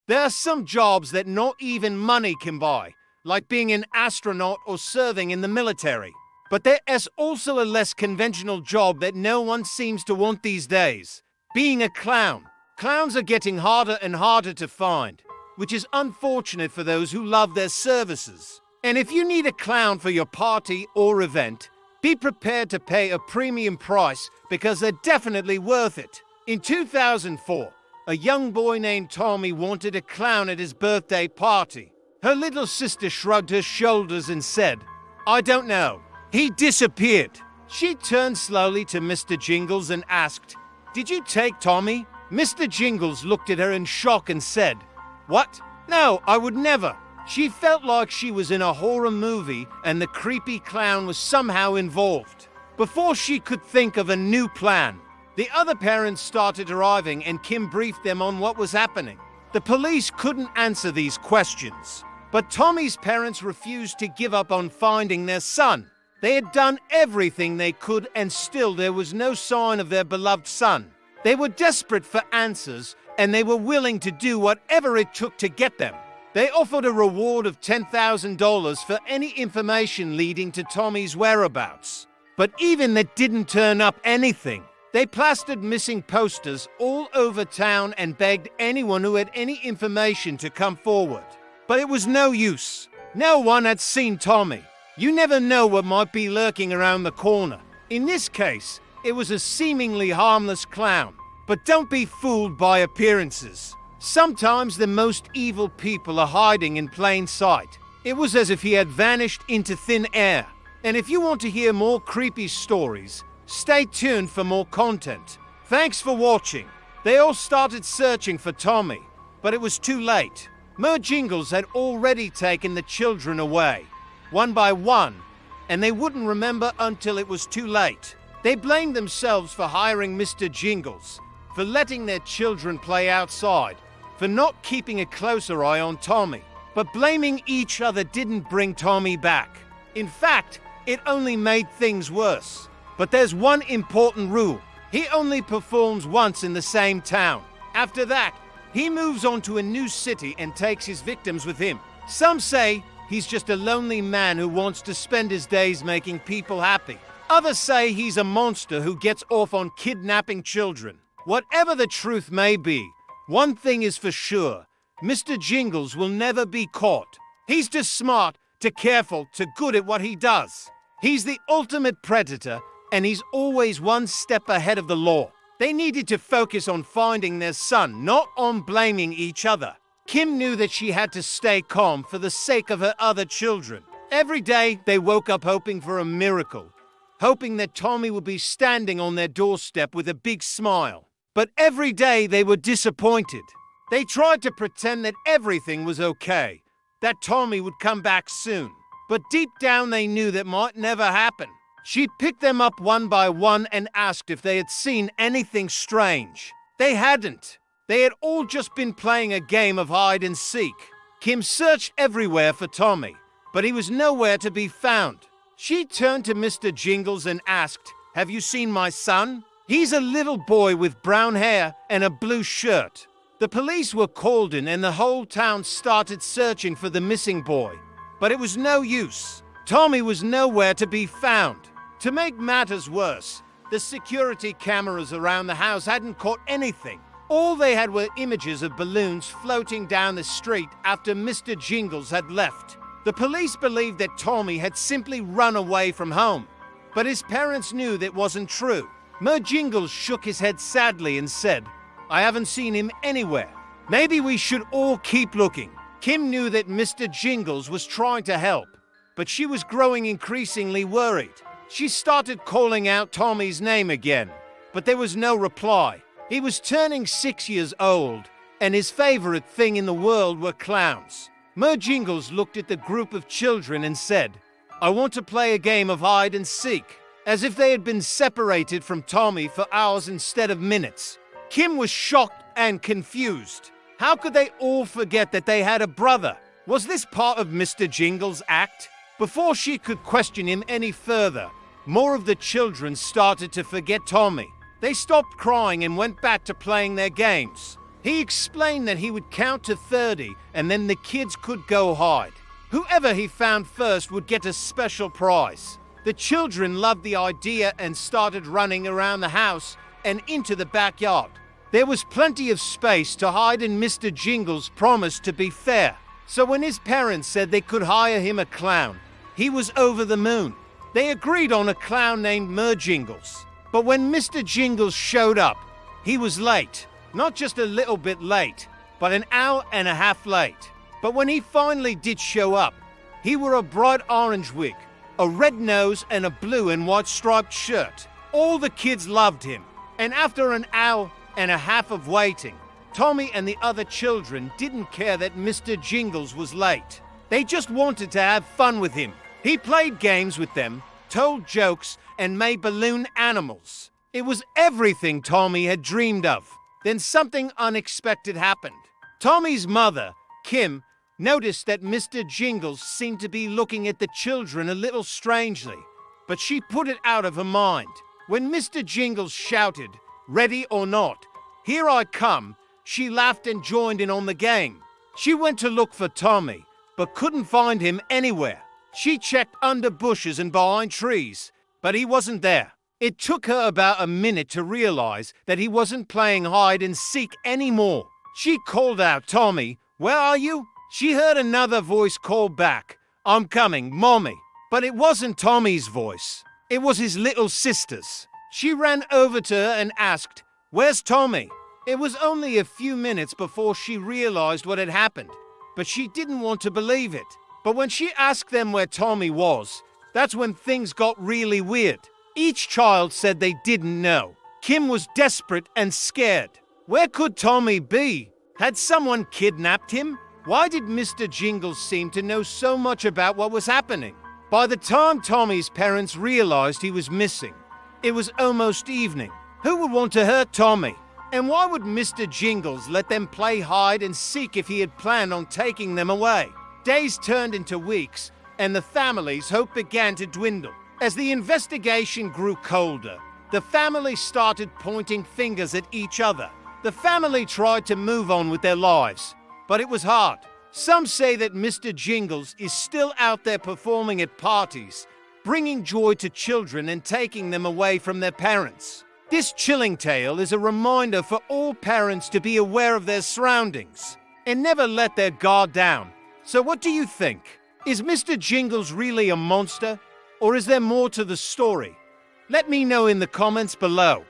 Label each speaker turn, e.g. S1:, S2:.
S1: There are some jobs that not even money can buy, like being an astronaut or serving in the military. But there is also a less conventional job that no one seems to want these days: being a clown. Clowns are getting harder and harder to find, which is unfortunate for those who love their services. And if you need a clown for your party or event, be prepared to pay a premium price because they're definitely worth it. In 2004, a young boy named Tommy wanted a clown at his birthday party. Her little sister shrugged her shoulders and said, "I don't know. He disappeared." She turned slowly to Mr. Jingles and asked, "Did you take Tommy?" Mr. Jingles looked at her in shock and said, "What? No, I would never." She felt like she was in a horror movie and the creepy clown was somehow involved. Before she could think of a new plan, the other parents started arriving and Kim briefed them on what was happening. The police couldn't answer these questions, but Tommy's parents refused to give up on finding their son. They had done everything they could and still there was no sign of their beloved son. They were desperate for answers and they were willing to do whatever it took to get them. They offered a reward of $10,000 for any information leading to Tommy's whereabouts. But even that didn't turn up anything. They plastered missing posters all over town and begged anyone who had any information to come forward. But it was no use. No one had seen Tommy. You never know what might be lurking around the corner. In this case, it was a seemingly harmless clown. But don't be fooled by appearances. Sometimes the most evil people are hiding in plain sight. It was as if he had vanished into thin air. And if you want to hear more creepy stories, stay tuned for more content. Thanks for watching. They all started searching for Tommy, but it was too late. Jingles had already taken the children away, one by one, and they wouldn't remember until it was too late. They blamed themselves for hiring Mr. Jingles, for letting their children play outside, for not keeping a closer eye on Tommy. But blaming each other didn't bring Tommy back. In fact, it only made things worse. But there's one important rule. He only performs once in the same town. After that, he moves on to a new city and takes his victims with him. Some say he's just a lonely man who wants to spend his days making people happy. Others say he's a monster who gets off on kidnapping children. Whatever the truth may be, one thing is for sure: Mr. Jingles will never be caught. He's too smart, too careful, too good at what he does. He's the ultimate predator, and he's always one step ahead of the law. They needed to focus on finding their son, not on blaming each other. Kim knew that she had to stay calm for the sake of her other children. Every day, they woke up hoping for a miracle, hoping that Tommy would be standing on their doorstep with a big smile. But every day they were disappointed. They tried to pretend that everything was okay, that Tommy would come back soon. But deep down they knew that might never happen. She picked them up one by one and asked if they had seen anything strange. They hadn't. They had all just been playing a game of hide and seek. Kim searched everywhere for Tommy, but he was nowhere to be found. She turned to Mr. Jingles and asked, "Have you seen my son? He's a little boy with brown hair and a blue shirt." The police were called in and the whole town started searching for the missing boy. But it was no use. Tommy was nowhere to be found. To make matters worse, the security cameras around the house hadn't caught anything. All they had were images of balloons floating down the street after Mr. Jingles had left. The police believed that Tommy had simply run away from home. But his parents knew that wasn't true. Jingles shook his head sadly and said, "I haven't seen him anywhere. Maybe we should all keep looking." Kim knew that Mr. Jingles was trying to help, but she was growing increasingly worried. She started calling out Tommy's name again, but there was no reply. He was turning 6 years old, and his favorite thing in the world were clowns. Jingles looked at the group of children and said, "I want to play a game of hide and seek," as if they had been separated from Tommy for hours instead of minutes. Kim was shocked and confused. How could they all forget that they had a brother? Was this part of Mr. Jingles' act? Before she could question him any further, more of the children started to forget Tommy. They stopped crying and went back to playing their games. He explained that he would count to 30 and then the kids could go hide. Whoever he found first would get a special prize. The children loved the idea and started running around the house and into the backyard. There was plenty of space to hide, and Mr. Jingles promised to be fair. So when his parents said they could hire him a clown, he was over the moon. They agreed on a clown named Jingles. But when Mr. Jingles showed up, he was late. Not just a little bit late, but an hour and a half late. But when he finally did show up, he wore a bright orange wig, a red nose, and a blue and white striped shirt. All the kids loved him. And after an hour and a half of waiting, Tommy and the other children didn't care that Mr. Jingles was late. They just wanted to have fun with him. He played games with them, told jokes, and made balloon animals. It was everything Tommy had dreamed of. Then something unexpected happened. Tommy's mother, Kim, noticed that Mr. Jingles seemed to be looking at the children a little strangely, but she put it out of her mind. When Mr. Jingles shouted, "Ready or not, here I come," she laughed and joined in on the game. She went to look for Tommy, but couldn't find him anywhere. She checked under bushes and behind trees, but he wasn't there. It took her about a minute to realize that he wasn't playing hide and seek anymore. She called out, "Tommy, where are you?" She heard another voice call back, "I'm coming, Mommy." But it wasn't Tommy's voice. It was his little sister's. She ran over to her and asked, "Where's Tommy?" It was only a few minutes before she realized what had happened, but she didn't want to believe it. But when she asked them where Tommy was, that's when things got really weird. Each child said they didn't know. Kim was desperate and scared. Where could Tommy be? Had someone kidnapped him? Why did Mr. Jingles seem to know so much about what was happening? By the time Tommy's parents realized he was missing, it was almost evening. Who would want to hurt Tommy? And why would Mr. Jingles let them play hide and seek if he had planned on taking them away? Days turned into weeks, and the family's hope began to dwindle. As the investigation grew colder, the family started pointing fingers at each other. The family tried to move on with their lives, but it was hard. Some say that Mr. Jingles is still out there performing at parties, bringing joy to children and taking them away from their parents. This chilling tale is a reminder for all parents to be aware of their surroundings and never let their guard down. So what do you think? Is Mr. Jingles really a monster? Or is there more to the story? Let me know in the comments below.